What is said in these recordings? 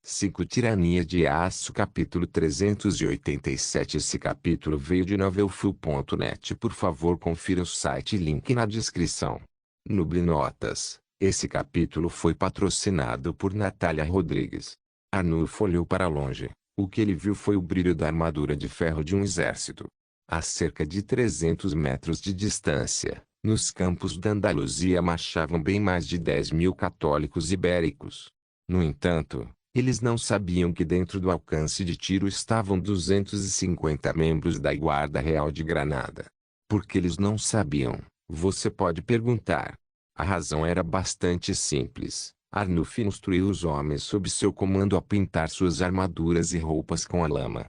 5 Tirania de Aço capítulo 387. Esse capítulo veio de novelfull.net. Por favor confira o site e link na descrição. Nuble Notas. Esse capítulo foi patrocinado por Natália Rodrigues. Arnulfo olhou para longe. O que ele viu foi o brilho da armadura de ferro de um exército. A cerca de 300 metros de distância, nos campos da Andaluzia marchavam bem mais de 10.000 católicos ibéricos. No entanto, eles não sabiam que dentro do alcance de tiro estavam 250 membros da Guarda Real de Granada. Por que eles não sabiam? Você pode perguntar. A razão era bastante simples. Arnulfo instruiu os homens sob seu comando a pintar suas armaduras e roupas com a lama.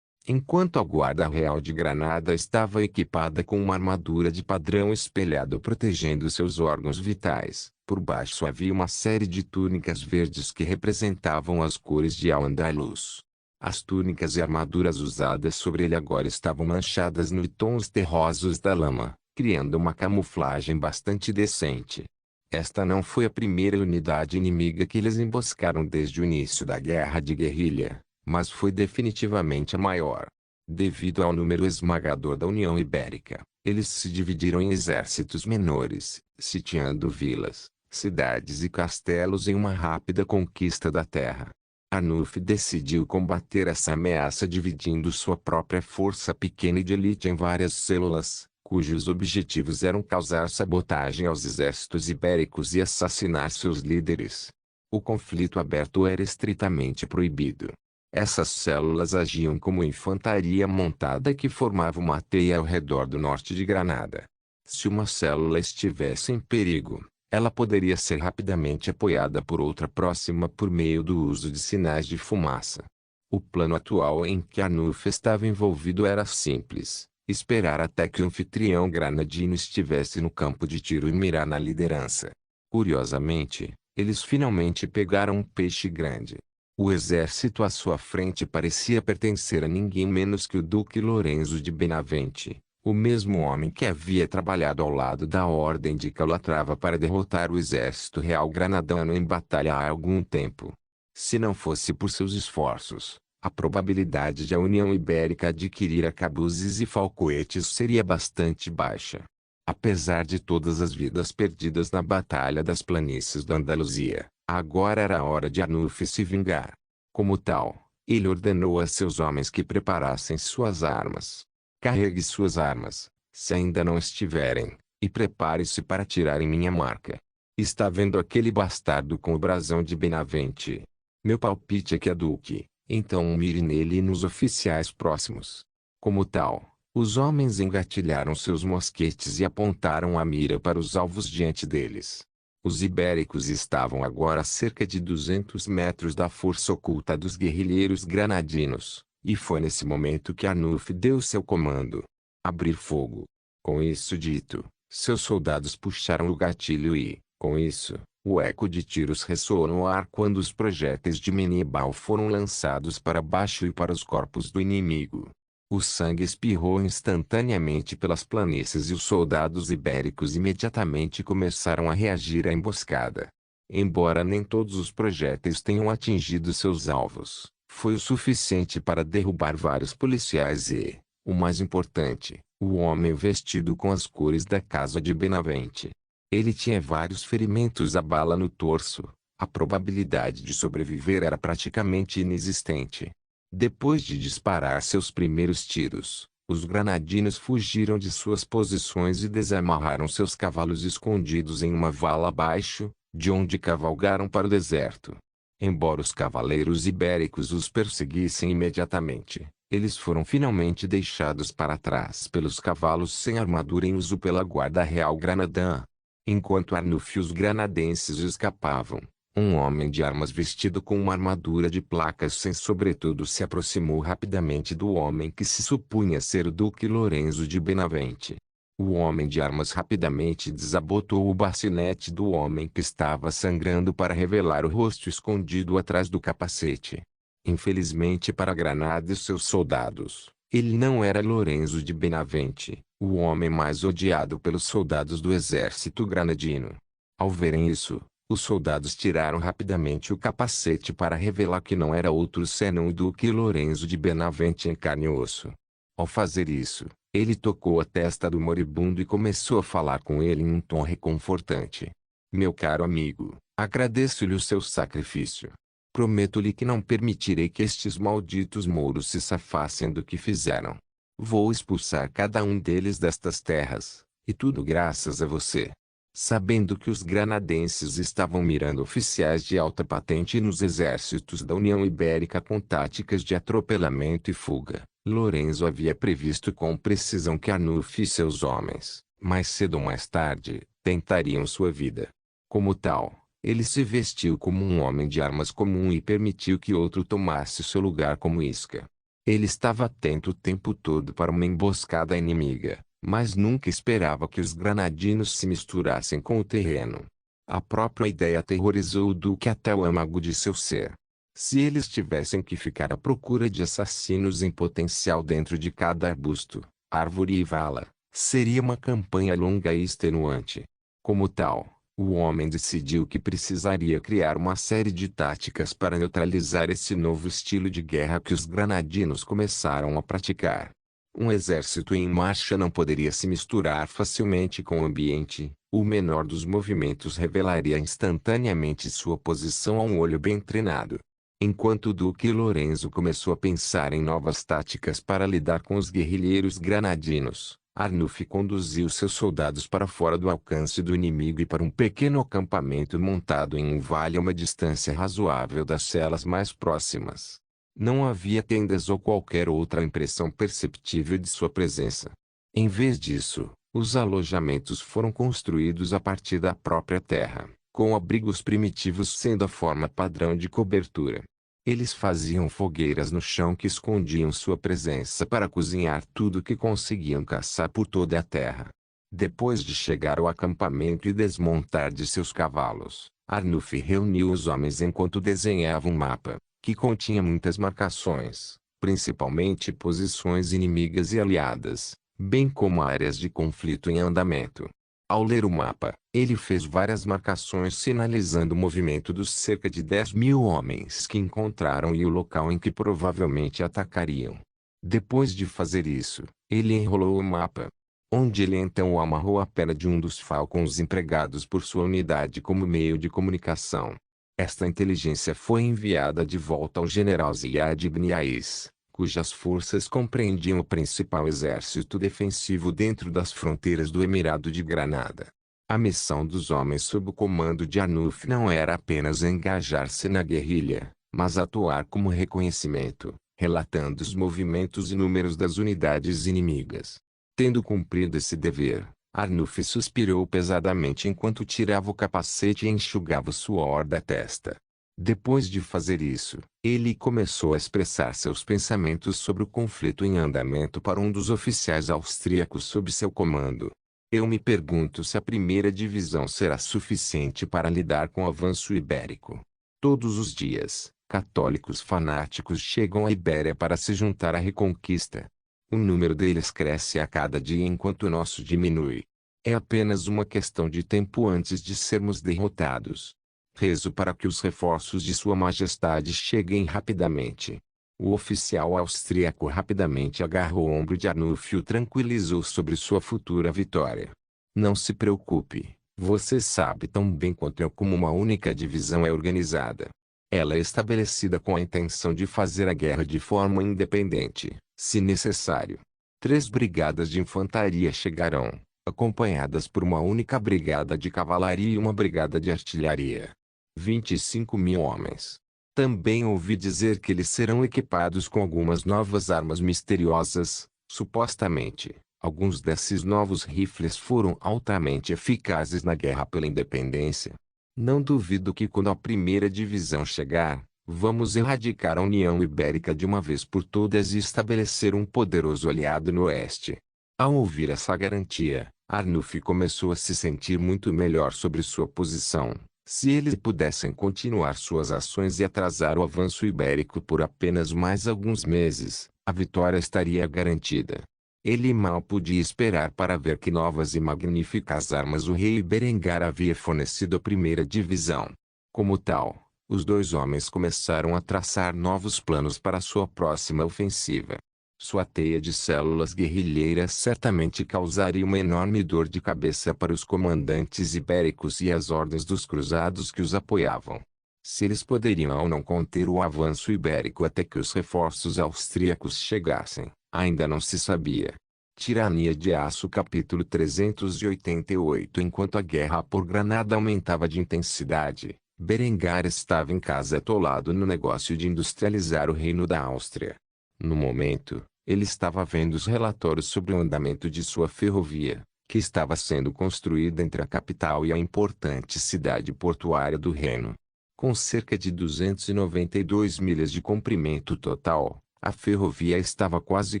Enquanto a Guarda Real de Granada estava equipada com uma armadura de padrão espelhado protegendo seus órgãos vitais, por baixo havia uma série de túnicas verdes que representavam as cores de Al-Andalus. As túnicas e armaduras usadas sobre ele agora estavam manchadas nos tons terrosos da lama, criando uma camuflagem bastante decente. Esta não foi a primeira unidade inimiga que eles emboscaram desde o início da guerra de guerrilha, mas foi definitivamente a maior. Devido ao número esmagador da União Ibérica, eles se dividiram em exércitos menores, sitiando vilas, cidades e castelos em uma rápida conquista da terra. Arnulfo decidiu combater essa ameaça dividindo sua própria força pequena e de elite em várias células, cujos objetivos eram causar sabotagem aos exércitos ibéricos e assassinar seus líderes. O conflito aberto era estritamente proibido. Essas células agiam como infantaria montada que formava uma teia ao redor do norte de Granada. Se uma célula estivesse em perigo, ela poderia ser rapidamente apoiada por outra próxima por meio do uso de sinais de fumaça. O plano atual em que Arnulfo estava envolvido era simples: esperar até que o anfitrião granadino estivesse no campo de tiro e mirar na liderança. Curiosamente, eles finalmente pegaram um peixe grande. O exército à sua frente parecia pertencer a ninguém menos que o Duque Lorenzo de Benavente, o mesmo homem que havia trabalhado ao lado da Ordem de Calatrava para derrotar o exército real granadano em batalha há algum tempo. Se não fosse por seus esforços, a probabilidade de a União Ibérica adquirir arcabuzes e falcoetes seria bastante baixa. Apesar de todas as vidas perdidas na Batalha das Planícies da Andaluzia, agora era a hora de Arnulfo se vingar. Como tal, ele ordenou a seus homens que preparassem suas armas. Carregue suas armas, se ainda não estiverem, e prepare-se para atirar em minha marca. Está vendo aquele bastardo com o brasão de Benavente? Meu palpite é que é Duque, então mire nele e nos oficiais próximos. Como tal, os homens engatilharam seus mosquetes e apontaram a mira para os alvos diante deles. Os ibéricos estavam agora a cerca de 200 metros da força oculta dos guerrilheiros granadinos, e foi nesse momento que Arnulfo deu seu comando: abrir fogo. Com isso dito, seus soldados puxaram o gatilho e, com isso, o eco de tiros ressoou no ar quando os projéteis de Menibal foram lançados para baixo e para os corpos do inimigo. O sangue espirrou instantaneamente pelas planícies e os soldados ibéricos imediatamente começaram a reagir à emboscada. Embora nem todos os projéteis tenham atingido seus alvos, foi o suficiente para derrubar vários policiais e, o mais importante, o homem vestido com as cores da Casa de Benavente. Ele tinha vários ferimentos à bala no torso. A probabilidade de sobreviver era praticamente inexistente. Depois de disparar seus primeiros tiros, os granadinos fugiram de suas posições e desamarraram seus cavalos escondidos em uma vala abaixo, de onde cavalgaram para o deserto. Embora os cavaleiros ibéricos os perseguissem imediatamente, eles foram finalmente deixados para trás pelos cavalos sem armadura em uso pela Guarda Real Granadã. Enquanto Arnulfo e os granadenses escapavam, um homem de armas vestido com uma armadura de placas sem sobretudo se aproximou rapidamente do homem que se supunha ser o Duque Lorenzo de Benavente. O homem de armas rapidamente desabotou o bacinete do homem que estava sangrando para revelar o rosto escondido atrás do capacete. Infelizmente para Granada e seus soldados, ele não era Lorenzo de Benavente, o homem mais odiado pelos soldados do exército granadino. Ao verem isso, Os soldados tiraram rapidamente o capacete para revelar que não era outro senão o Duque Lorenzo de Benavente em carne e osso. Ao fazer isso, ele tocou a testa do moribundo e começou a falar com ele em um tom reconfortante. Meu caro amigo, agradeço-lhe o seu sacrifício. Prometo-lhe que não permitirei que estes malditos mouros se safassem do que fizeram. Vou expulsar cada um deles destas terras, e tudo graças a você. Sabendo que os granadenses estavam mirando oficiais de alta patente nos exércitos da União Ibérica com táticas de atropelamento e fuga, Lorenzo havia previsto com precisão que Arnulfo e seus homens, mais cedo ou mais tarde, tentariam sua vida. Como tal, ele se vestiu como um homem de armas comum e permitiu que outro tomasse seu lugar como isca. Ele estava atento o tempo todo para uma emboscada inimiga, mas nunca esperava que os granadinos se misturassem com o terreno. A própria ideia aterrorizou o duque até o âmago de seu ser. Se eles tivessem que ficar à procura de assassinos em potencial dentro de cada arbusto, árvore e vala, seria uma campanha longa e extenuante. Como tal, o homem decidiu que precisaria criar uma série de táticas para neutralizar esse novo estilo de guerra que os granadinos começaram a praticar. Um exército em marcha não poderia se misturar facilmente com o ambiente. O menor dos movimentos revelaria instantaneamente sua posição a um olho bem treinado. Enquanto o Duque Lorenzo começou a pensar em novas táticas para lidar com os guerrilheiros granadinos, Arnulfo conduziu seus soldados para fora do alcance do inimigo e para um pequeno acampamento montado em um vale a uma distância razoável das celas mais próximas. Não havia tendas ou qualquer outra impressão perceptível de sua presença. Em vez disso, os alojamentos foram construídos a partir da própria terra, com abrigos primitivos sendo a forma padrão de cobertura. Eles faziam fogueiras no chão que escondiam sua presença para cozinhar tudo que conseguiam caçar por toda a terra. Depois de chegar ao acampamento e desmontar de seus cavalos, Arnulfo reuniu os homens enquanto desenhava um mapa, que continha muitas marcações, principalmente posições inimigas e aliadas, bem como áreas de conflito em andamento. Ao ler o mapa, ele fez várias marcações sinalizando o movimento dos cerca de 10.000 homens que encontraram e o local em que provavelmente atacariam. Depois de fazer isso, ele enrolou o mapa, onde ele então amarrou a pena de um dos falcões empregados por sua unidade como meio de comunicação. Esta inteligência foi enviada de volta ao general Ziad ibn Yais, cujas forças compreendiam o principal exército defensivo dentro das fronteiras do Emirado de Granada. A missão dos homens sob o comando de Arnulfo não era apenas engajar-se na guerrilha, mas atuar como reconhecimento, relatando os movimentos e números das unidades inimigas. Tendo cumprido esse dever, Arnulfo suspirou pesadamente enquanto tirava o capacete e enxugava o suor da testa. Depois de fazer isso, ele começou a expressar seus pensamentos sobre o conflito em andamento para um dos oficiais austríacos sob seu comando. Eu me pergunto se a primeira divisão será suficiente para lidar com o avanço ibérico. Todos os dias, católicos fanáticos chegam à Ibéria para se juntar à reconquista. O número deles cresce a cada dia enquanto o nosso diminui. É apenas uma questão de tempo antes de sermos derrotados. Rezo para que os reforços de Sua Majestade cheguem rapidamente. O oficial austríaco rapidamente agarrou o ombro de Arnulfo e o tranquilizou sobre sua futura vitória. Não se preocupe, você sabe tão bem quanto eu como uma única divisão é organizada. Ela é estabelecida com a intenção de fazer a guerra de forma independente, se necessário. 3 brigadas de infantaria chegarão, acompanhadas por uma única brigada de cavalaria e uma brigada de artilharia. 25.000 homens. Também ouvi dizer que eles serão equipados com algumas novas armas misteriosas, supostamente. Alguns desses novos rifles foram altamente eficazes na guerra pela independência. Não duvido que quando a primeira divisão chegar, vamos erradicar a União Ibérica de uma vez por todas e estabelecer um poderoso aliado no oeste. Ao ouvir essa garantia, Arnulfo começou a se sentir muito melhor sobre sua posição. Se eles pudessem continuar suas ações e atrasar o avanço ibérico por apenas mais alguns meses, a vitória estaria garantida. Ele mal podia esperar para ver que novas e magníficas armas o rei Berengar havia fornecido à primeira divisão. Como tal, os dois homens começaram a traçar novos planos para sua próxima ofensiva. Sua teia de células guerrilheiras certamente causaria uma enorme dor de cabeça para os comandantes ibéricos e as ordens dos cruzados que os apoiavam. Se eles poderiam ou não conter o avanço ibérico até que os reforços austríacos chegassem, ainda não se sabia. Tirania de Aço capítulo 388. Enquanto a guerra por Granada aumentava de intensidade, Berengar estava em casa atolado no negócio de industrializar o reino da Áustria. No momento, ele estava vendo os relatórios sobre o andamento de sua ferrovia, que estava sendo construída entre a capital e a importante cidade portuária do Reno. Com cerca de 292 milhas de comprimento total, a ferrovia estava quase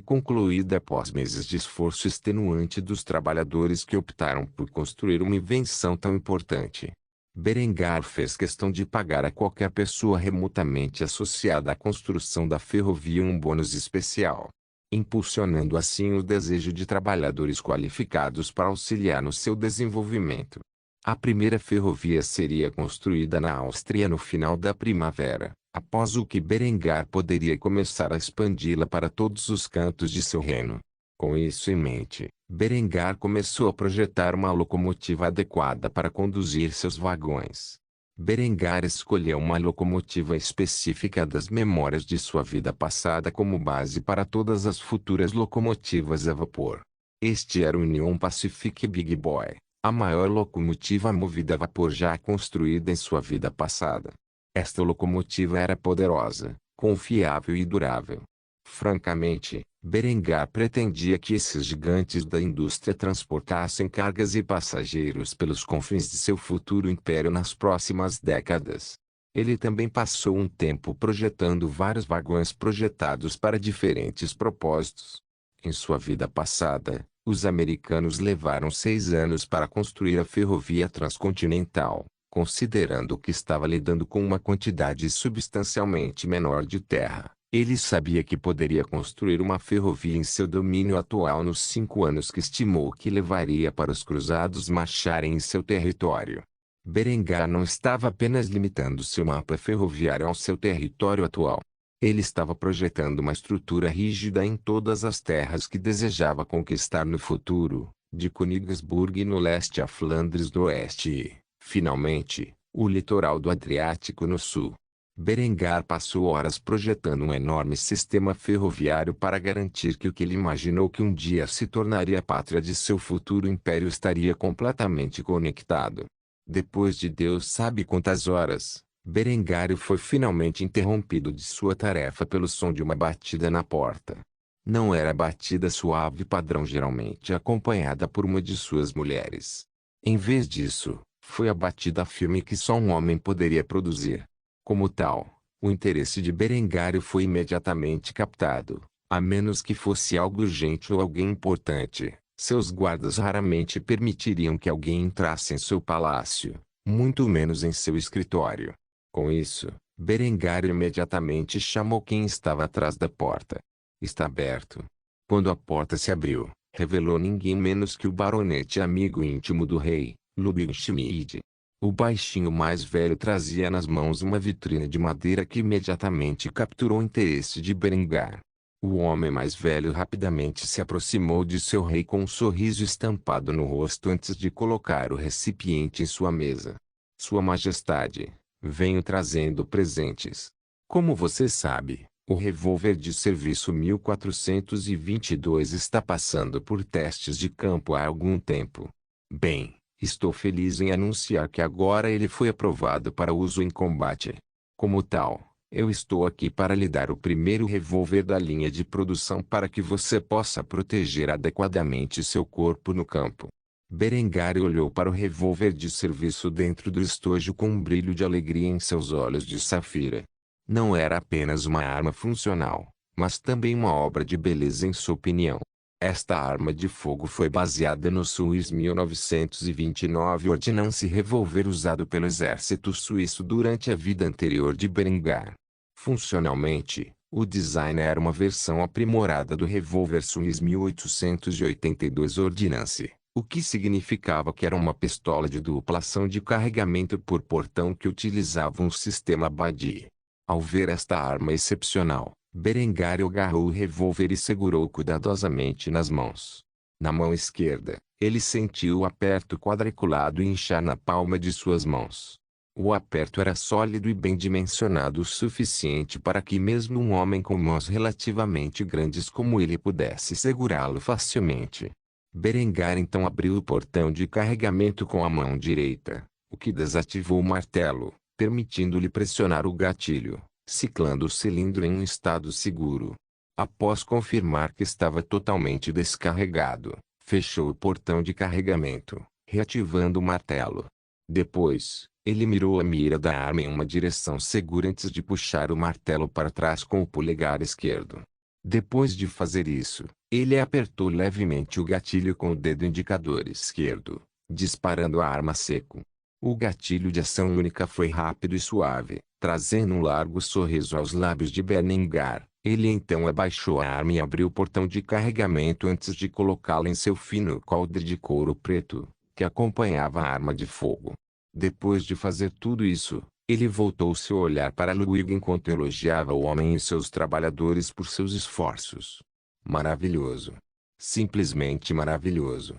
concluída após meses de esforço extenuante dos trabalhadores que optaram por construir uma invenção tão importante. Berengar fez questão de pagar a qualquer pessoa remotamente associada à construção da ferrovia um bônus especial, impulsionando assim o desejo de trabalhadores qualificados para auxiliar no seu desenvolvimento. A primeira ferrovia seria construída na Áustria no final da primavera, após o que Berengar poderia começar a expandi-la para todos os cantos de seu reino. Com isso em mente, Berengar começou a projetar uma locomotiva adequada para conduzir seus vagões. Berengar escolheu uma locomotiva específica das memórias de sua vida passada como base para todas as futuras locomotivas a vapor. Este era o Union Pacific Big Boy, a maior locomotiva movida a vapor já construída em sua vida passada. Esta locomotiva era poderosa, confiável e durável. Francamente, Berengar pretendia que esses gigantes da indústria transportassem cargas e passageiros pelos confins de seu futuro império nas próximas décadas. Ele também passou um tempo projetando vários vagões projetados para diferentes propósitos. Em sua vida passada, os americanos levaram 6 anos para construir a ferrovia transcontinental, considerando que estava lidando com uma quantidade substancialmente menor de terra. Ele sabia que poderia construir uma ferrovia em seu domínio atual nos 5 anos que estimou que levaria para os cruzados marcharem em seu território. Berengar não estava apenas limitando seu mapa ferroviário ao seu território atual. Ele estava projetando uma estrutura rígida em todas as terras que desejava conquistar no futuro, de Königsburg no leste a Flandres no oeste e, finalmente, o litoral do Adriático no sul. Berengar passou horas projetando um enorme sistema ferroviário para garantir que o que ele imaginou que um dia se tornaria a pátria de seu futuro império estaria completamente conectado. Depois de Deus sabe quantas horas, Berengar foi finalmente interrompido de sua tarefa pelo som de uma batida na porta. Não era a batida suave padrão geralmente acompanhada por uma de suas mulheres. Em vez disso, foi a batida firme que só um homem poderia produzir. Como tal, o interesse de Berengar foi imediatamente captado. A menos que fosse algo urgente ou alguém importante, seus guardas raramente permitiriam que alguém entrasse em seu palácio, muito menos em seu escritório. Com isso, Berengar imediatamente chamou quem estava atrás da porta. Está aberto. Quando a porta se abriu, revelou ninguém menos que o baronete amigo íntimo do rei, Ludwig Schmid. O baixinho mais velho trazia nas mãos uma vitrine de madeira que imediatamente capturou o interesse de Berengar. O homem mais velho rapidamente se aproximou de seu rei com um sorriso estampado no rosto antes de colocar o recipiente em sua mesa. Sua Majestade, venho trazendo presentes. Como você sabe, o revólver de serviço 1422 está passando por testes de campo há algum tempo. Bem, estou feliz em anunciar que agora ele foi aprovado para uso em combate. Como tal, eu estou aqui para lhe dar o primeiro revólver da linha de produção para que você possa proteger adequadamente seu corpo no campo. Berengar olhou para o revólver de serviço dentro do estojo com um brilho de alegria em seus olhos de safira. Não era apenas uma arma funcional, mas também uma obra de beleza em sua opinião. Esta arma de fogo foi baseada no Swiss 1929 Ordnance Revolver usado pelo exército suíço durante a vida anterior de Berengar. Funcionalmente, O design era uma versão aprimorada do revólver Swiss 1882 Ordnance, o que significava que era uma pistola de dupla ação de carregamento por portão que utilizava um sistema BAD. Ao ver esta arma excepcional, Berengário agarrou o revólver e segurou cuidadosamente nas mãos. Na mão esquerda, ele sentiu o aperto quadriculado inchar na palma de suas mãos. O aperto era sólido e bem dimensionado o suficiente para que mesmo um homem com mãos relativamente grandes como ele pudesse segurá-lo facilmente. Berengar então abriu o portão de carregamento com a mão direita, o que desativou o martelo, permitindo-lhe pressionar o gatilho, ciclando o cilindro em um estado seguro. Após confirmar que estava totalmente descarregado, fechou o portão de carregamento, reativando o martelo. Depois, ele mirou a mira da arma em uma direção segura antes de puxar o martelo para trás com o polegar esquerdo. Depois de fazer isso, ele apertou levemente o gatilho com o dedo indicador esquerdo, disparando a arma seco. O gatilho de ação única foi rápido e suave, trazendo um largo sorriso aos lábios de Berengar. Ele então abaixou a arma e abriu o portão de carregamento antes de colocá-la em seu fino coldre de couro preto, que acompanhava a arma de fogo. Depois de fazer tudo isso, ele voltou seu olhar para Ludwig enquanto elogiava o homem e seus trabalhadores por seus esforços. Maravilhoso. Simplesmente maravilhoso.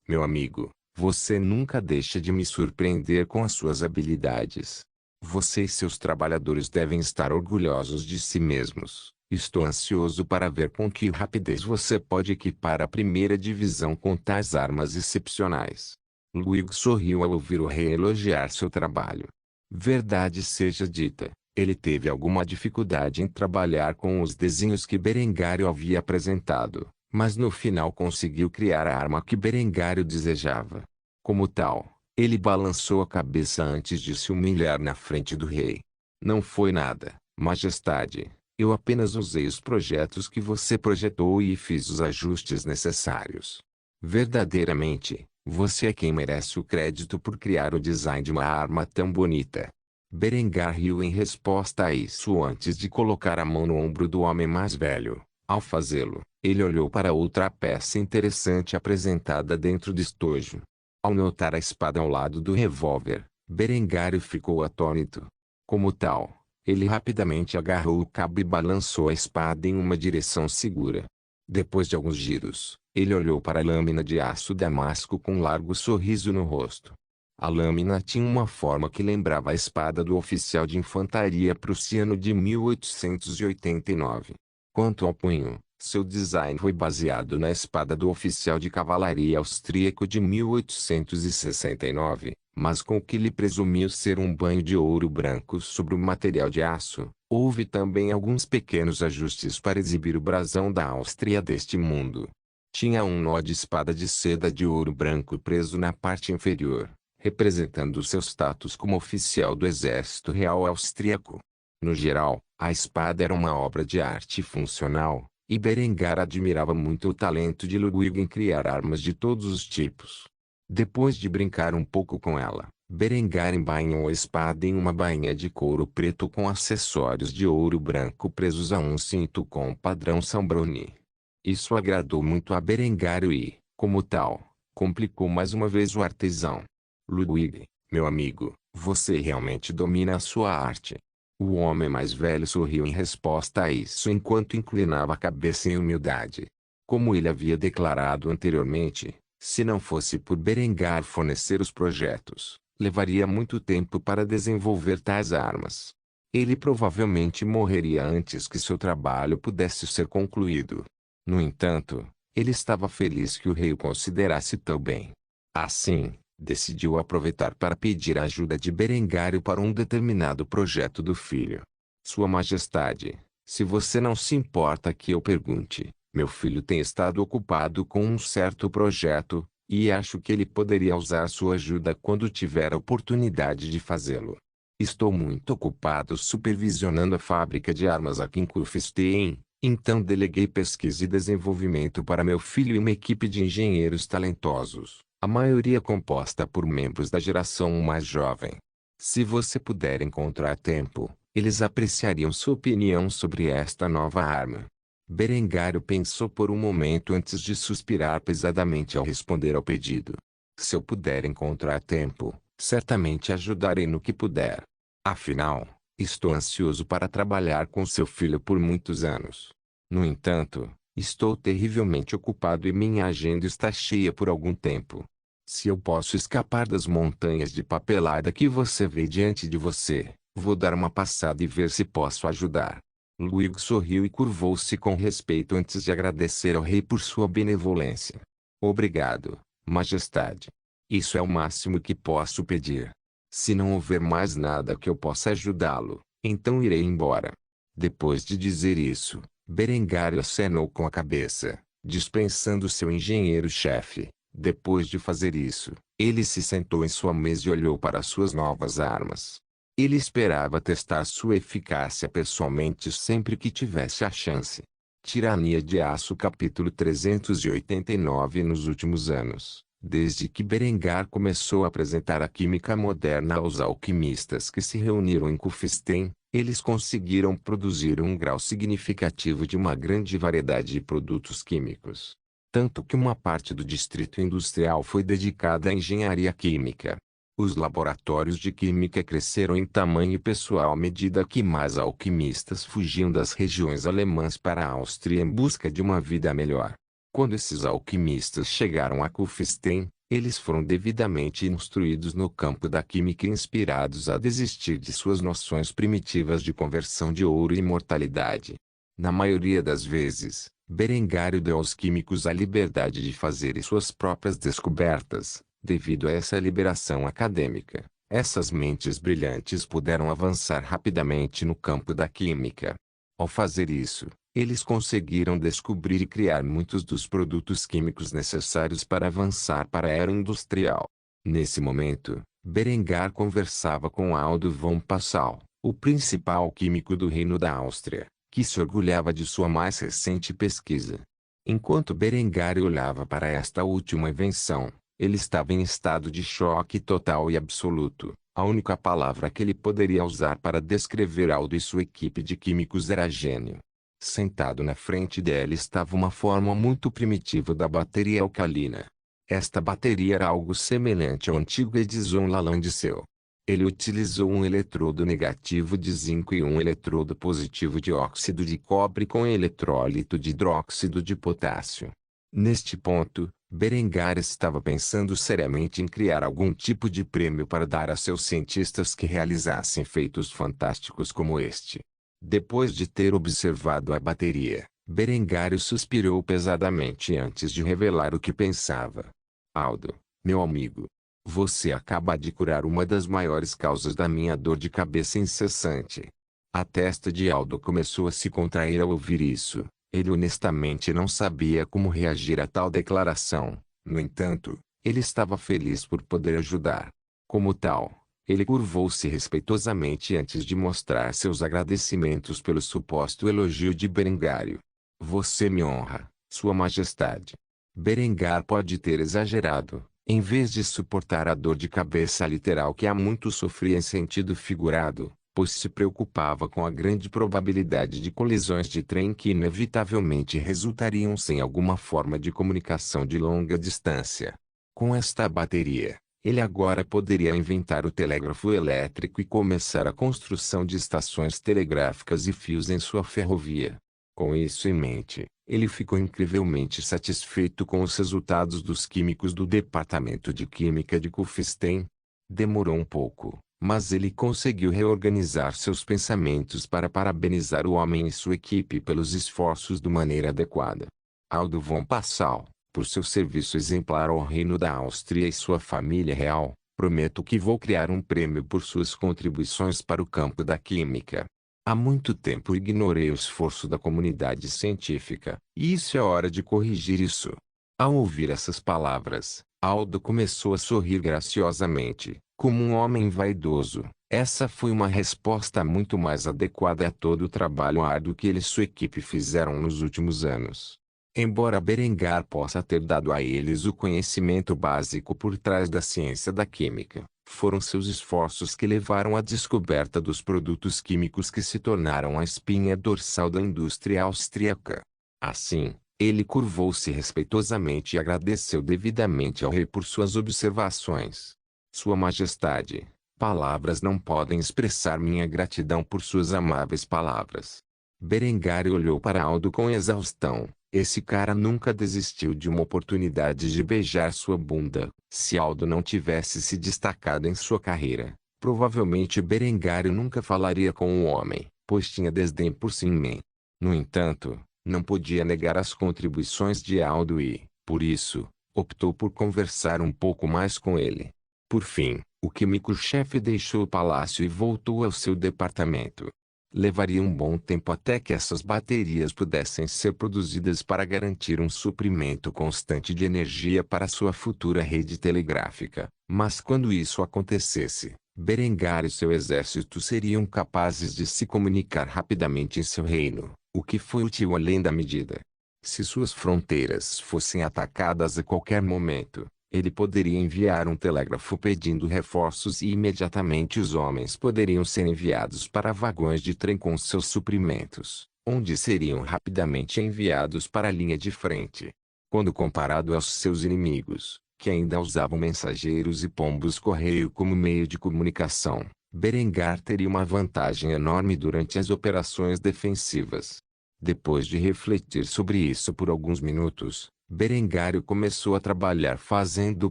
Meu amigo, você nunca deixa de me surpreender com as suas habilidades. Você e seus trabalhadores devem estar orgulhosos de si mesmos. Estou ansioso para ver com que rapidez você pode equipar a primeira divisão com tais armas excepcionais. Ludwig sorriu ao ouvir o rei elogiar seu trabalho. Verdade seja dita, ele teve alguma dificuldade em trabalhar com os desenhos que Berengário havia apresentado, mas no final conseguiu criar a arma que Berengário desejava. Como tal, ele balançou a cabeça antes de se humilhar na frente do rei. Não foi nada, majestade. Eu apenas usei os projetos que você projetou e fiz os ajustes necessários. Verdadeiramente, você é quem merece o crédito por criar o design de uma arma tão bonita. Berengar riu em resposta a isso antes de colocar a mão no ombro do homem mais velho. Ao fazê-lo, ele olhou para outra peça interessante apresentada dentro do estojo. Ao notar a espada ao lado do revólver, Berengário ficou atônito. Como tal, ele rapidamente agarrou o cabo e balançou a espada em uma direção segura. Depois de alguns giros, ele olhou para a lâmina de aço damasco com um largo sorriso no rosto. A lâmina tinha uma forma que lembrava a espada do oficial de infantaria prussiano de 1889. Quanto ao punho, seu design foi baseado na espada do oficial de cavalaria austríaco de 1869, mas com o que lhe presumiu ser um banho de ouro branco sobre o material de aço. Houve também alguns pequenos ajustes para exibir o brasão da Áustria deste mundo. Tinha um nó de espada de seda de ouro branco preso na parte inferior, representando seu status como oficial do exército real austríaco. No geral, a espada era uma obra de arte funcional, e Berengar admirava muito o talento de Ludwig em criar armas de todos os tipos. Depois de brincar um pouco com ela, Berengar embainhou a espada em uma bainha de couro preto com acessórios de ouro branco presos a um cinto com padrão Sambroni. Isso agradou muito a Berengário e, como tal, complicou mais uma vez o artesão. Ludwig, meu amigo, você realmente domina a sua arte. O homem mais velho sorriu em resposta a isso enquanto inclinava a cabeça em humildade. Como ele havia declarado anteriormente, se não fosse por Berengar fornecer os projetos, levaria muito tempo para desenvolver tais armas. Ele provavelmente morreria antes que seu trabalho pudesse ser concluído. No entanto, ele estava feliz que o rei o considerasse tão bem. Assim, decidiu aproveitar para pedir a ajuda de Berengário para um determinado projeto do filho. Sua Majestade, se você não se importa que eu pergunte, meu filho tem estado ocupado com um certo projeto, e acho que ele poderia usar sua ajuda quando tiver a oportunidade de fazê-lo. Estou muito ocupado supervisionando a fábrica de armas aqui em Kufstein, então deleguei pesquisa e desenvolvimento para meu filho e uma equipe de engenheiros talentosos, a maioria composta por membros da geração mais jovem. Se você puder encontrar tempo, Eles apreciariam sua opinião sobre esta nova arma. Berengário pensou por um momento antes de suspirar pesadamente ao responder ao pedido. Se eu puder encontrar tempo, certamente ajudarei no que puder. Afinal, estou ansioso para trabalhar com seu filho por muitos anos. No entanto, estou terrivelmente ocupado e minha agenda está cheia por algum tempo. Se eu posso escapar das montanhas de papelada que você vê diante de você, vou dar uma passada e ver se posso ajudar. Luigi sorriu e curvou-se com respeito antes de agradecer ao rei por sua benevolência. Obrigado, Majestade. Isso é o máximo que posso pedir. Se não houver mais nada que eu possa ajudá-lo, então irei embora. Depois de dizer isso, Berengário acenou com a cabeça, dispensando seu engenheiro-chefe. Depois de fazer isso, ele se sentou em sua mesa e olhou para suas novas armas. Ele esperava testar sua eficácia pessoalmente sempre que tivesse a chance. Tirania de Aço capítulo 389. Nos últimos anos, desde que Berengar começou a apresentar a química moderna aos alquimistas que se reuniram em Kufstein, eles conseguiram produzir um grau significativo de uma grande variedade de produtos químicos. Tanto que uma parte do distrito industrial foi dedicada à engenharia química. Os laboratórios de química cresceram em tamanho e pessoal à medida que mais alquimistas fugiam das regiões alemãs para a Áustria em busca de uma vida melhor. Quando esses alquimistas chegaram a Kufstein, eles foram devidamente instruídos no campo da química e inspirados a desistir de suas noções primitivas de conversão de ouro e imortalidade. Na maioria das vezes, Berengário deu aos químicos a liberdade de fazerem suas próprias descobertas. Devido a essa liberação acadêmica, essas mentes brilhantes puderam avançar rapidamente no campo da química. Ao fazer isso, eles conseguiram descobrir e criar muitos dos produtos químicos necessários para avançar para a era industrial. Nesse momento, Berengar conversava com Aldo von Passau, o principal químico do Reino da Áustria, que se orgulhava de sua mais recente pesquisa. Enquanto Berengar olhava para esta última invenção, ele estava em estado de choque total e absoluto. A única palavra que ele poderia usar para descrever Aldo e sua equipe de químicos era gênio. Sentado na frente dela estava uma forma muito primitiva da bateria alcalina. Esta bateria era algo semelhante ao antigo Edison Lalande-Cell. Ele utilizou um eletrodo negativo de zinco e um eletrodo positivo de óxido de cobre com eletrólito de hidróxido de potássio. Neste ponto, Berengar estava pensando seriamente em criar algum tipo de prêmio para dar a seus cientistas que realizassem feitos fantásticos como este. Depois de ter observado a bateria, Berengário suspirou pesadamente antes de revelar o que pensava. Aldo, meu amigo, você acaba de curar uma das maiores causas da minha dor de cabeça incessante. A testa de Aldo começou a se contrair ao ouvir isso. Ele honestamente não sabia como reagir a tal declaração. No entanto, ele estava feliz por poder ajudar. Como tal, ele curvou-se respeitosamente antes de mostrar seus agradecimentos pelo suposto elogio de Berengário. Você me honra, Sua Majestade. Berengar pode ter exagerado, em vez de suportar a dor de cabeça literal que há muito sofria em sentido figurado, pois se preocupava com a grande probabilidade de colisões de trem que inevitavelmente resultariam sem alguma forma de comunicação de longa distância. Com esta bateria, ele agora poderia inventar o telégrafo elétrico e começar a construção de estações telegráficas e fios em sua ferrovia. Com isso em mente, ele ficou incrivelmente satisfeito com os resultados dos químicos do Departamento de Química de Kufstein. Demorou um pouco, mas ele conseguiu reorganizar seus pensamentos para parabenizar o homem e sua equipe pelos esforços de maneira adequada. Aldo von Passau, por seu serviço exemplar ao Reino da Áustria e sua família real, prometo que vou criar um prêmio por suas contribuições para o campo da química. Há muito tempo ignorei o esforço da comunidade científica, e isso é hora de corrigir isso. Ao ouvir essas palavras, Aldo começou a sorrir graciosamente, como um homem vaidoso. Essa foi uma resposta muito mais adequada a todo o trabalho árduo que ele e sua equipe fizeram nos últimos anos. Embora Berengar possa ter dado a eles o conhecimento básico por trás da ciência da química, Foram seus esforços que levaram à descoberta dos produtos químicos que se tornaram a espinha dorsal da indústria austríaca. Assim, ele curvou-se respeitosamente e agradeceu devidamente ao rei por suas observações. Sua Majestade, palavras não podem expressar minha gratidão por suas amáveis palavras. Berengário olhou para Aldo com exaustão. Esse cara nunca desistiu de uma oportunidade de beijar sua bunda. Se Aldo não tivesse se destacado em sua carreira, provavelmente Berengário nunca falaria com o homem, pois tinha desdém por Simmen. No entanto, não podia negar as contribuições de Aldo e, por isso, optou por conversar um pouco mais com ele. Por fim, o químico-chefe deixou o palácio e voltou ao seu departamento. Levaria um bom tempo até que essas baterias pudessem ser produzidas para garantir um suprimento constante de energia para sua futura rede telegráfica. Mas quando isso acontecesse, Berengar e seu exército seriam capazes de se comunicar rapidamente em seu reino, o que foi útil além da medida. Se suas fronteiras fossem atacadas a qualquer momento, ele poderia enviar um telégrafo pedindo reforços e imediatamente os homens poderiam ser enviados para vagões de trem com seus suprimentos, onde seriam rapidamente enviados para a linha de frente. Quando comparado aos seus inimigos, que ainda usavam mensageiros e pombos-correio como meio de comunicação, Berengar teria uma vantagem enorme durante as operações defensivas. Depois de refletir sobre isso por alguns minutos, Berengário começou a trabalhar fazendo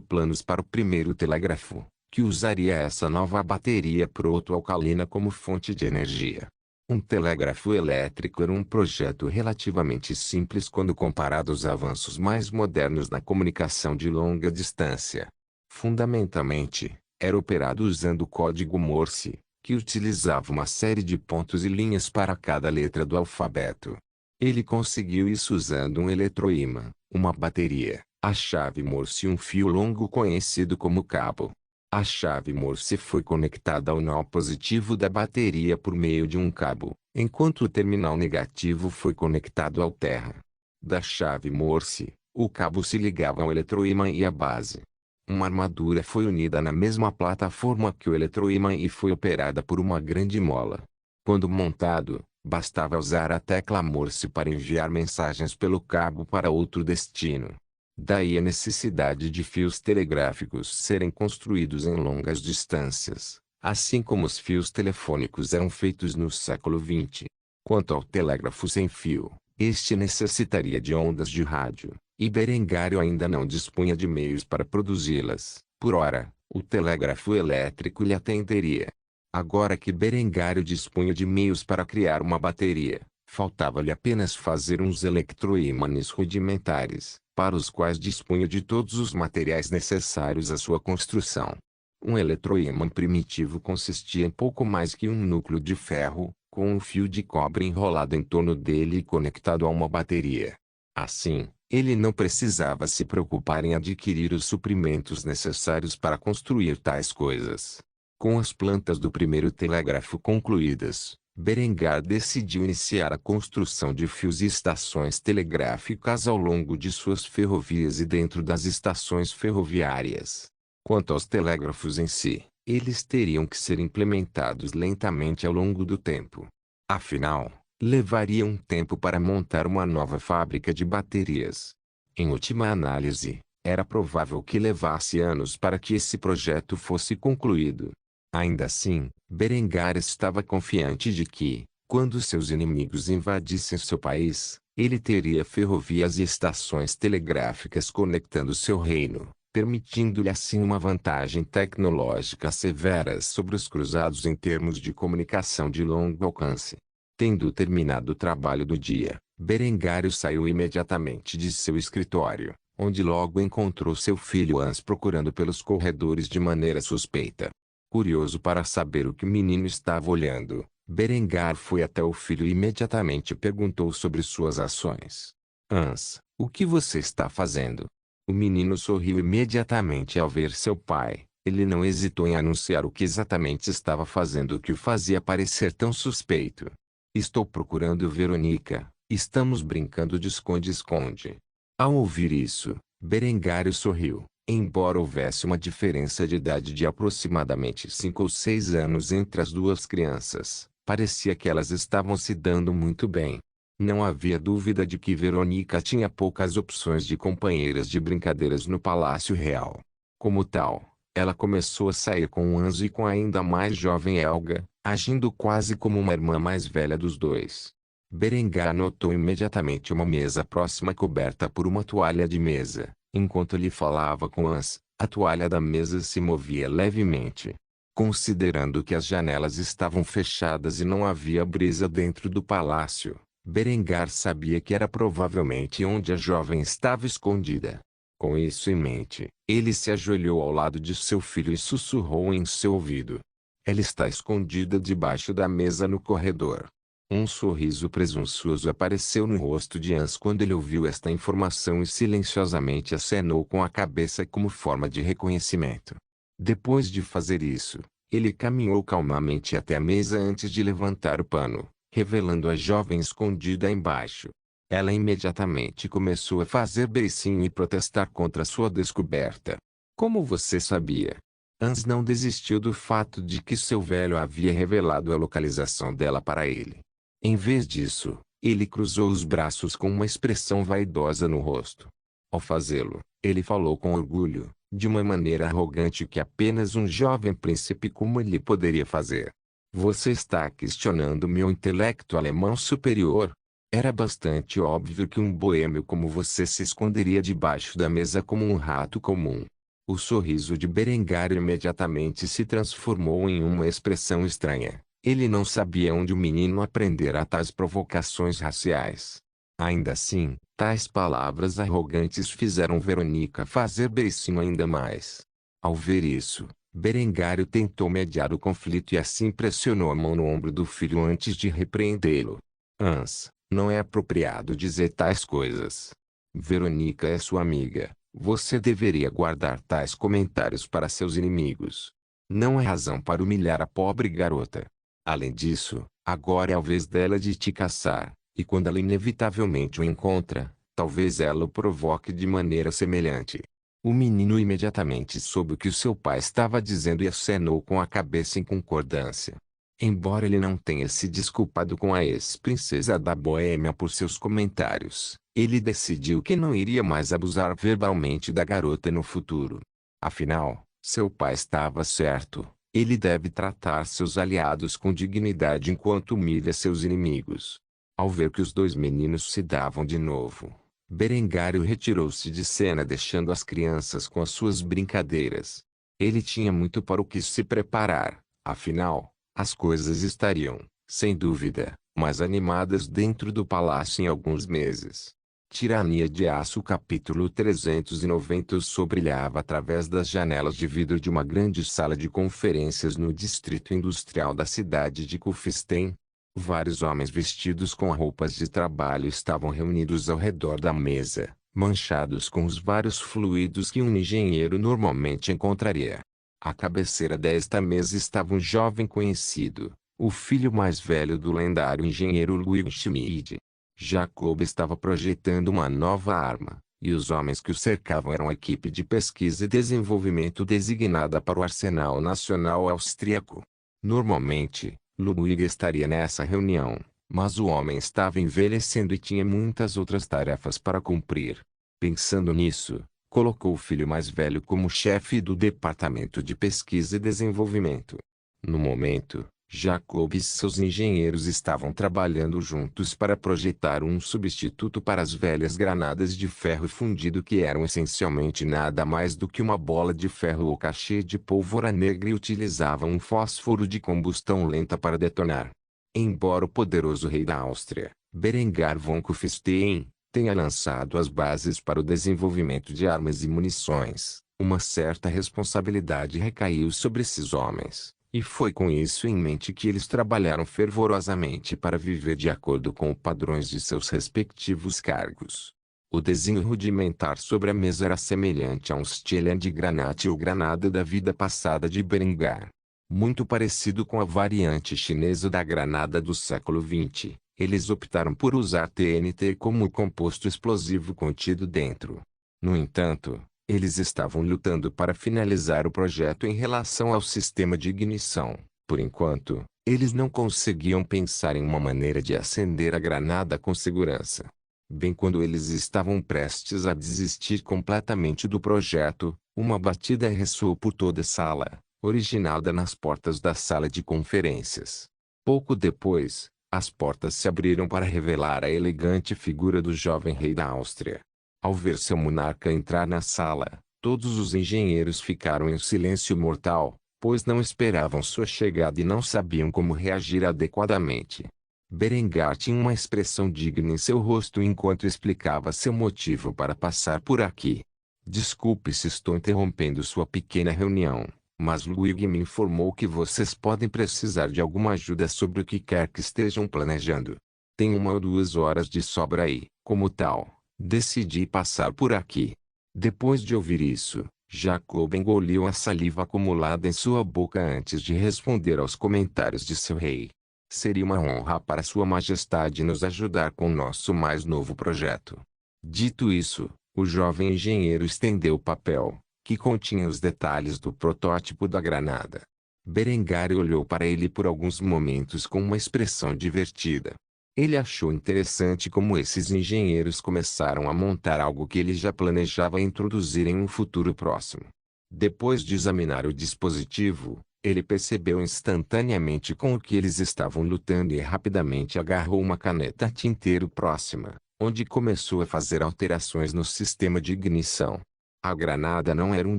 planos para o primeiro telégrafo, que usaria essa nova bateria proto-alcalina como fonte de energia. Um telégrafo elétrico era um projeto relativamente simples quando comparado aos avanços mais modernos na comunicação de longa distância. Fundamentalmente, era operado usando o código Morse, que utilizava uma série de pontos e linhas para cada letra do alfabeto. Ele conseguiu isso usando um eletroímã, uma bateria, a chave Morse e um fio longo conhecido como cabo. A chave Morse foi conectada ao nó positivo da bateria por meio de um cabo, enquanto o terminal negativo foi conectado ao terra. Da chave Morse, o cabo se ligava ao eletroímã e à base. Uma armadura foi unida na mesma plataforma que o eletroímã e foi operada por uma grande mola. Quando montado, bastava usar a tecla Morse para enviar mensagens pelo cabo para outro destino. Daí a necessidade de fios telegráficos serem construídos em longas distâncias, assim como os fios telefônicos eram feitos no século XX. Quanto ao telégrafo sem fio, este necessitaria de ondas de rádio, e Berengário ainda não dispunha de meios para produzi-las. Por ora, o telégrafo elétrico lhe atenderia. Agora que Berengário dispunha de meios para criar uma bateria, faltava-lhe apenas fazer uns eletroímãs rudimentares, para os quais dispunha de todos os materiais necessários à sua construção. Um eletroímã primitivo consistia em pouco mais que um núcleo de ferro, com um fio de cobre enrolado em torno dele e conectado a uma bateria. Assim, ele não precisava se preocupar em adquirir os suprimentos necessários para construir tais coisas. Com as plantas do primeiro telégrafo concluídas, Berengar decidiu iniciar a construção de fios e estações telegráficas ao longo de suas ferrovias e dentro das estações ferroviárias. Quanto aos telégrafos em si, eles teriam que ser implementados lentamente ao longo do tempo. Afinal, levaria um tempo para montar uma nova fábrica de baterias. Em última análise, era provável que levasse anos para que esse projeto fosse concluído. Ainda assim, Berengar estava confiante de que, quando seus inimigos invadissem seu país, ele teria ferrovias e estações telegráficas conectando seu reino, permitindo-lhe assim uma vantagem tecnológica severa sobre os cruzados em termos de comunicação de longo alcance. Tendo terminado o trabalho do dia, Berengário saiu imediatamente de seu escritório, onde logo encontrou seu filho Hans procurando pelos corredores de maneira suspeita. Curioso para saber o que o menino estava olhando, Berengar foi até o filho e imediatamente perguntou sobre suas ações. Hans, o que você está fazendo? O menino sorriu imediatamente ao ver seu pai. Ele não hesitou em anunciar o que exatamente estava fazendo que o fazia parecer tão suspeito. Estou procurando Verônica. Estamos brincando de esconde-esconde. Ao ouvir isso, Berengário sorriu. Embora houvesse uma diferença de idade de aproximadamente 5 ou 6 anos entre as duas crianças, parecia que elas estavam se dando muito bem. Não havia dúvida de que Verônica tinha poucas opções de companheiras de brincadeiras no Palácio Real. Como tal, ela começou a sair com Anzo e com a ainda mais jovem Helga, agindo quase como uma irmã mais velha dos dois. Berengar notou imediatamente uma mesa próxima coberta por uma toalha de mesa. Enquanto ele falava com Hans, a toalha da mesa se movia levemente. Considerando que as janelas estavam fechadas e não havia brisa dentro do palácio, Berengar sabia que era provavelmente onde a jovem estava escondida. Com isso em mente, ele se ajoelhou ao lado de seu filho e sussurrou em seu ouvido: "Ela está escondida debaixo da mesa no corredor." Um sorriso presunçoso apareceu no rosto de Hans quando ele ouviu esta informação e silenciosamente acenou com a cabeça como forma de reconhecimento. Depois de fazer isso, ele caminhou calmamente até a mesa antes de levantar o pano, revelando a jovem escondida embaixo. Ela imediatamente começou a fazer beicinho e protestar contra sua descoberta. "Como você sabia?" Hans não desistiu do fato de que seu velho havia revelado a localização dela para ele. Em vez disso, ele cruzou os braços com uma expressão vaidosa no rosto. Ao fazê-lo, ele falou com orgulho, de uma maneira arrogante que apenas um jovem príncipe como ele poderia fazer. "Você está questionando meu intelecto alemão superior?" Era bastante óbvio que um boêmio como você se esconderia debaixo da mesa como um rato comum. O sorriso de Berengar imediatamente se transformou em uma expressão estranha. Ele não sabia onde o menino aprendera tais provocações raciais. Ainda assim, tais palavras arrogantes fizeram Verônica fazer beicinho ainda mais. Ao ver isso, Berengar tentou mediar o conflito e assim pressionou a mão no ombro do filho antes de repreendê-lo. "Hans, não é apropriado dizer tais coisas. Verônica é sua amiga. Você deveria guardar tais comentários para seus inimigos. Não há razão para humilhar a pobre garota. Além disso, agora é a vez dela de te caçar, e quando ela inevitavelmente o encontra, talvez ela o provoque de maneira semelhante." O menino imediatamente soube o que o seu pai estava dizendo e acenou com a cabeça em concordância. Embora ele não tenha se desculpado com a ex-princesa da Boêmia por seus comentários, ele decidiu que não iria mais abusar verbalmente da garota no futuro. Afinal, seu pai estava certo. Ele deve tratar seus aliados com dignidade enquanto humilha seus inimigos. Ao ver que os dois meninos se davam de novo, Berengário retirou-se de cena deixando as crianças com as suas brincadeiras. Ele tinha muito para o que se preparar, afinal, as coisas estariam, sem dúvida, mais animadas dentro do palácio em alguns meses. Tirania de Aço capítulo 390. O sol brilhava através das janelas de vidro de uma grande sala de conferências no distrito industrial da cidade de Kufstein. Vários homens vestidos com roupas de trabalho estavam reunidos ao redor da mesa, manchados com os vários fluidos que um engenheiro normalmente encontraria. À cabeceira desta mesa estava um jovem conhecido, o filho mais velho do lendário engenheiro Ludwig Schmid. Jacob estava projetando uma nova arma, e os homens que o cercavam eram a equipe de pesquisa e desenvolvimento designada para o Arsenal Nacional Austríaco. Normalmente, Ludwig estaria nessa reunião, mas o homem estava envelhecendo e tinha muitas outras tarefas para cumprir. Pensando nisso, colocou o filho mais velho como chefe do departamento de pesquisa e desenvolvimento. No momento, Jacob e seus engenheiros estavam trabalhando juntos para projetar um substituto para as velhas granadas de ferro fundido que eram essencialmente nada mais do que uma bola de ferro oca cheia de pólvora negra e utilizavam um fósforo de combustão lenta para detonar. Embora o poderoso rei da Áustria, Berengar von Kufstein, tenha lançado as bases para o desenvolvimento de armas e munições, uma certa responsabilidade recaiu sobre esses homens. E foi com isso em mente que eles trabalharam fervorosamente para viver de acordo com os padrões de seus respectivos cargos. O desenho rudimentar sobre a mesa era semelhante a um Stellan de Granate ou granada da vida passada de Berengar. Muito parecido com a variante chinesa da granada do século XX, eles optaram por usar TNT como o composto explosivo contido dentro. No entanto, Eles estavam lutando para finalizar o projeto em relação ao sistema de ignição. Por enquanto, eles não conseguiam pensar em uma maneira de acender a granada com segurança. Bem quando eles estavam prestes a desistir completamente do projeto, uma batida ressoou por toda a sala, originada nas portas da sala de conferências. Pouco depois, as portas se abriram para revelar a elegante figura do jovem rei da Áustria. Ao ver seu monarca entrar na sala, todos os engenheiros ficaram em silêncio mortal, pois não esperavam sua chegada e não sabiam como reagir adequadamente. Berengar tinha uma expressão digna em seu rosto enquanto explicava seu motivo para passar por aqui. Desculpe se estou interrompendo sua pequena reunião, mas Luigi me informou que vocês podem precisar de alguma ajuda sobre o que quer que estejam planejando. Tem 1 ou 2 horas de sobra aí, como tal. Decidi passar por aqui. Depois de ouvir isso, Jacob engoliu a saliva acumulada em sua boca antes de responder aos comentários de seu rei. Seria uma honra para Sua Majestade nos ajudar com nosso mais novo projeto. Dito isso, o jovem engenheiro estendeu o papel, que continha os detalhes do protótipo da granada. Berengar olhou para ele por alguns momentos com uma expressão divertida. Ele achou interessante como esses engenheiros começaram a montar algo que ele já planejava introduzir em um futuro próximo. Depois de examinar o dispositivo, ele percebeu instantaneamente com o que eles estavam lutando e rapidamente agarrou uma caneta tinteiro próxima, onde começou a fazer alterações no sistema de ignição. A granada não era um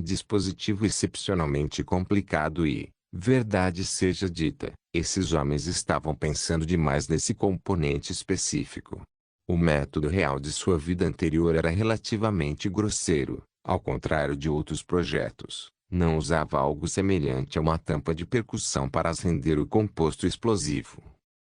dispositivo excepcionalmente complicado e, verdade seja dita, esses homens estavam pensando demais nesse componente específico. O método real de sua vida anterior era relativamente grosseiro, ao contrário de outros projetos. Não usava algo semelhante a uma tampa de percussão para acender o composto explosivo.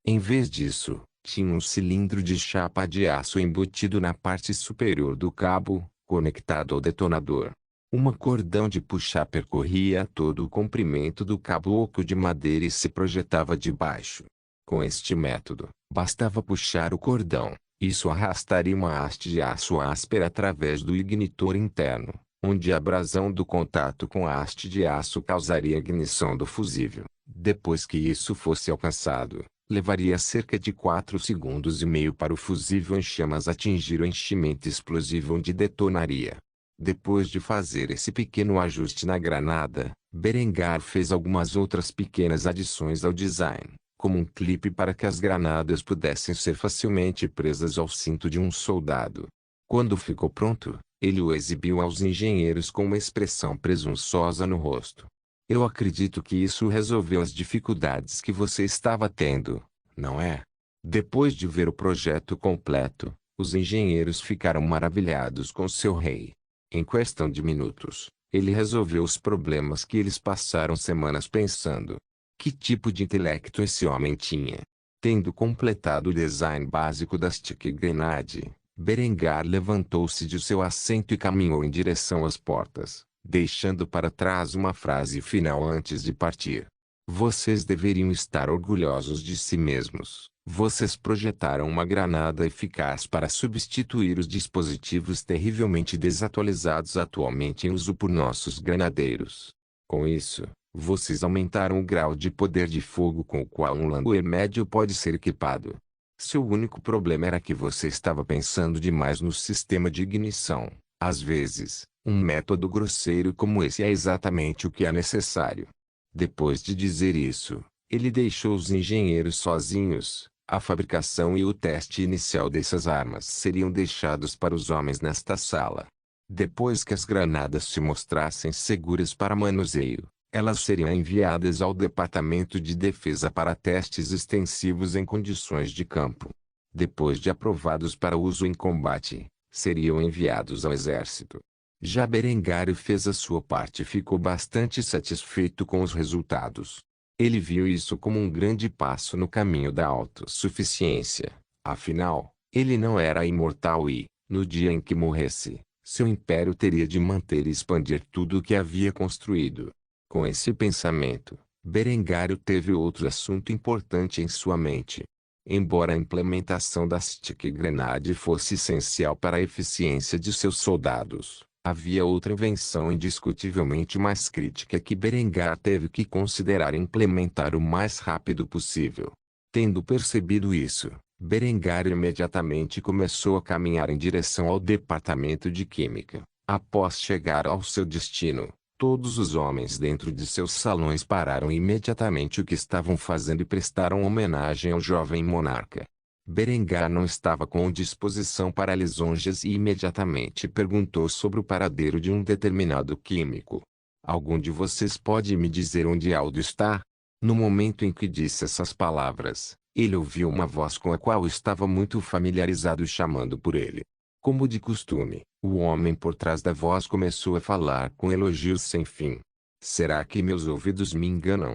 Em vez disso, tinha um cilindro de chapa de aço embutido na parte superior do cabo, conectado ao detonador. Um cordão de puxar percorria todo o comprimento do cabo oco de madeira e se projetava de baixo. Com este método, bastava puxar o cordão. Isso arrastaria uma haste de aço áspera através do ignitor interno, onde a abrasão do contato com a haste de aço causaria a ignição do fusível. Depois que isso fosse alcançado, levaria cerca de 4,5 segundos para o fusível em chamas atingir o enchimento explosivo onde detonaria. Depois de fazer esse pequeno ajuste na granada, Berengar fez algumas outras pequenas adições ao design, como um clipe para que as granadas pudessem ser facilmente presas ao cinto de um soldado. Quando ficou pronto, ele o exibiu aos engenheiros com uma expressão presunçosa no rosto. Eu acredito que isso resolveu as dificuldades que você estava tendo, não é? Depois de ver o projeto completo, os engenheiros ficaram maravilhados com seu rei. Em questão de minutos, ele resolveu os problemas que eles passaram semanas pensando. Que tipo de intelecto esse homem tinha? Tendo completado o design básico da Stick Grenade, Berengar levantou-se de seu assento e caminhou em direção às portas, deixando para trás uma frase final antes de partir. Vocês deveriam estar orgulhosos de si mesmos. Vocês projetaram uma granada eficaz para substituir os dispositivos terrivelmente desatualizados atualmente em uso por nossos granadeiros. Com isso, vocês aumentaram o grau de poder de fogo com o qual um Landwehr médio pode ser equipado. Seu único problema era que você estava pensando demais no sistema de ignição. Às vezes, um método grosseiro como esse é exatamente o que é necessário. Depois de dizer isso, ele deixou os engenheiros sozinhos. A fabricação e o teste inicial dessas armas seriam deixados para os homens nesta sala. Depois que as granadas se mostrassem seguras para manuseio, elas seriam enviadas ao Departamento de Defesa para testes extensivos em condições de campo. Depois de aprovados para uso em combate, seriam enviados ao exército. Já Berengar fez a sua parte e ficou bastante satisfeito com os resultados. Ele viu isso como um grande passo no caminho da autossuficiência. Afinal, ele não era imortal e, no dia em que morresse, seu império teria de manter e expandir tudo o que havia construído. Com esse pensamento, Berengar teve outro assunto importante em sua mente. Embora a implementação da Stick Grenade fosse essencial para a eficiência de seus soldados, Havia outra invenção indiscutivelmente mais crítica que Berengar teve que considerar e implementar o mais rápido possível. Tendo percebido isso, Berengar imediatamente começou a caminhar em direção ao departamento de Química. Após chegar ao seu destino, todos os homens dentro de seus salões pararam imediatamente o que estavam fazendo e prestaram homenagem ao jovem monarca. Berengar não estava com disposição para lisonjas e imediatamente perguntou sobre o paradeiro de um determinado químico. Algum de vocês pode me dizer onde Aldo está? No momento em que disse essas palavras, ele ouviu uma voz com a qual estava muito familiarizado chamando por ele. Como de costume, o homem por trás da voz começou a falar com elogios sem fim. Será que meus ouvidos me enganam?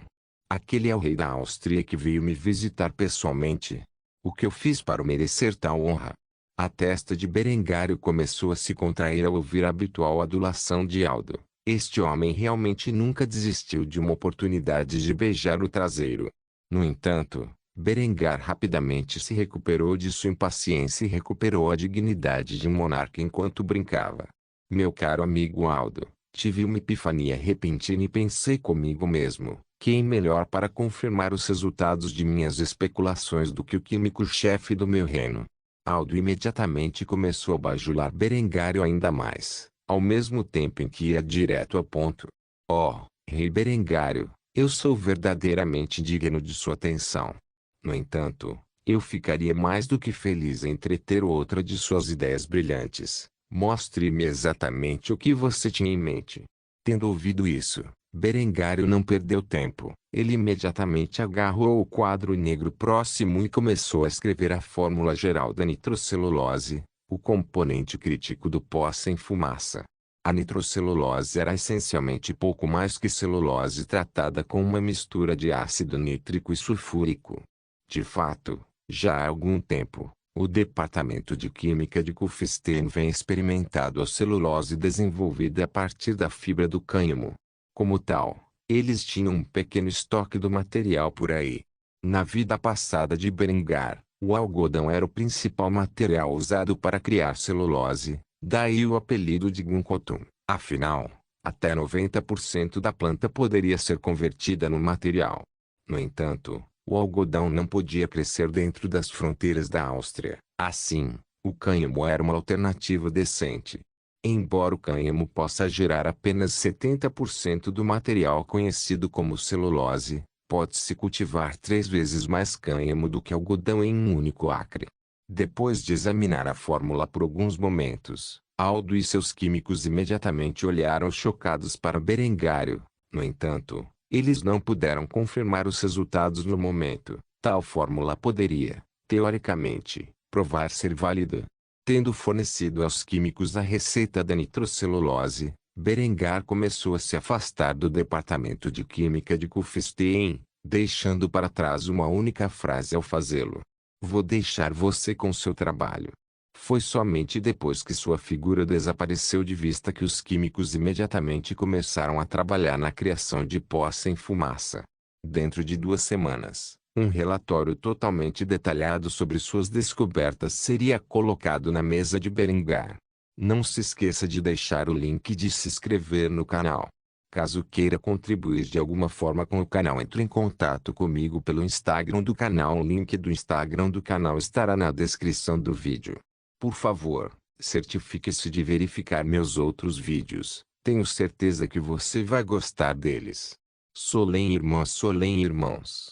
Aquele é o rei da Áustria que veio me visitar pessoalmente. O que eu fiz para merecer tal honra? A testa de Berengário começou a se contrair ao ouvir a habitual adulação de Aldo. Este homem realmente nunca desistiu de uma oportunidade de beijar o traseiro. No entanto, Berengar rapidamente se recuperou de sua impaciência e recuperou a dignidade de um monarca enquanto brincava. Meu caro amigo Aldo, tive uma epifania repentina e pensei comigo mesmo, quem melhor para confirmar os resultados de minhas especulações do que o químico-chefe do meu reino? Aldo imediatamente começou a bajular Berengário ainda mais, ao mesmo tempo em que ia direto ao ponto. Oh, rei Berengário, eu sou verdadeiramente digno de sua atenção. No entanto, eu ficaria mais do que feliz em entreter outra de suas ideias brilhantes. Mostre-me exatamente o que você tinha em mente. Tendo ouvido isso, Berengário não perdeu tempo. Ele imediatamente agarrou o quadro negro próximo e começou a escrever a fórmula geral da nitrocelulose, o componente crítico do pó sem fumaça. A nitrocelulose era essencialmente pouco mais que celulose tratada com uma mistura de ácido nítrico e sulfúrico. De fato, já há algum tempo, o Departamento de Química de Kufstein vem experimentando a celulose desenvolvida a partir da fibra do cânhamo. Como tal, eles tinham um pequeno estoque do material por aí. Na vida passada de Berengar, o algodão era o principal material usado para criar celulose, daí o apelido de guncotum. Afinal, até 90% da planta poderia ser convertida no material. No entanto, o algodão não podia crescer dentro das fronteiras da Áustria. Assim, o cânhamo era uma alternativa decente. Embora o cânhamo possa gerar apenas 70% do material conhecido como celulose, pode-se cultivar 3 vezes mais cânhamo do que algodão em um único acre. Depois de examinar a fórmula por alguns momentos, Aldo e seus químicos imediatamente olharam chocados para Berengário. No entanto, eles não puderam confirmar os resultados no momento. Tal fórmula poderia, teoricamente, provar ser válida. Tendo fornecido aos químicos a receita da nitrocelulose, Berengar começou a se afastar do departamento de química de Kufstein, deixando para trás uma única frase ao fazê-lo. Vou deixar você com seu trabalho. Foi somente depois que sua figura desapareceu de vista que os químicos imediatamente começaram a trabalhar na criação de pó sem fumaça. Dentro de 2 semanas, um relatório totalmente detalhado sobre suas descobertas seria colocado na mesa de Berengar. Não se esqueça de deixar o link e de se inscrever no canal. Caso queira contribuir de alguma forma com o canal, entre em contato comigo pelo Instagram do canal. O link do Instagram do canal estará na descrição do vídeo. Por favor, certifique-se de verificar meus outros vídeos. Tenho certeza que você vai gostar deles. Solem irmãos.